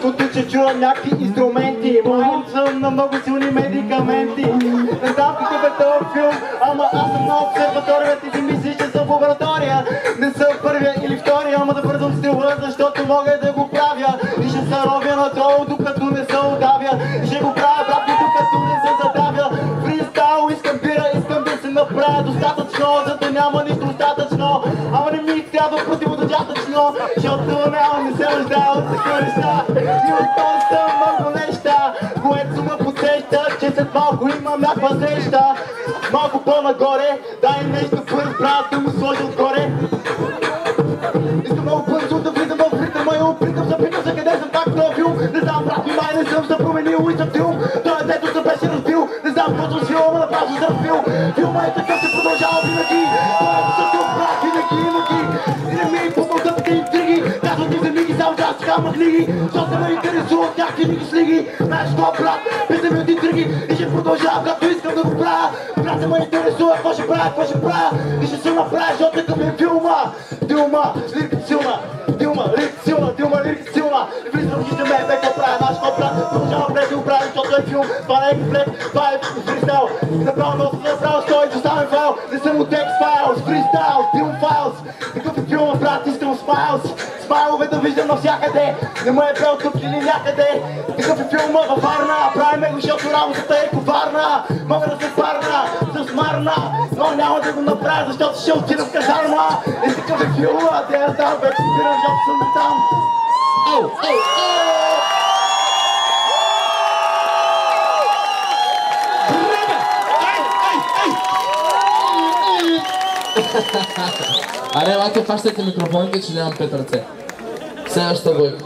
чувството, че чувам някакви инструменти. Май съм на много силни медикаменти. Не знам какъв е този филм, ама аз съм на обсерватория. Ти си мислиш, че съм в лаборатория. Не съм първия или втория, ама да бързам стила, защото мога да го правя. И ще се ровя надолу, докато не се удавя. И ще го правя обратно, докато не се задавя. Фристайл, искам бира, искам да се направя достатъчно, за да няма нищо остатъчно. Ама не ми трябва противодържатъчно, защото не се нуждая от такива неща. И от този съм много неща, което ме подсеща, че след малко имам някаква среща. Малко по-нагоре, дай нещо бърз, брат, да му сложи отгоре. Искам много бързо да влизам в ритъма и опитам се къде съм так в филм. Не знам, брат, май не съм се променил и съм филм. Той дето се беше разбил, не знам какво съм филма, направо се разбил. Филма е такъв, се продължава винаги. Той е също брат, винаги. И не ми помогнат тези интриги. Казват ми за миги, само да си камък лиги. Защото се ме интересуват някакви миги слиги. Знаеш какво, брат, писам ми от интриги. И ще продължавам, както искам да го правя. Брат, се ме интересува, какво ще правя. И ще се направя, защото такъв е филма. Лириката силна. И влизам в хижда мен, какво правя, знаеш какво правя. Продължавам през да го правя, защото е филм. Това не е комплект, това е фристайл. И направо направо стои, доставен файл. Не съм от текст файлс, фристайл, филм файлс. Такъв е филма, брат, искам смайлс. Смайлове да виждам навсякъде. Не ме е бел тук или някъде. Такъв е филма във Варна. Правиме го, защото работата е коварна. Мога да се парна, с марна, но няма да го направя, защото ще отида в казарма. И такъв е филма, те я знам, вече спирам, защото съм там. Аре, лаке, фащайте микрофоните, че нямам 5 ръце. Следващата бойка.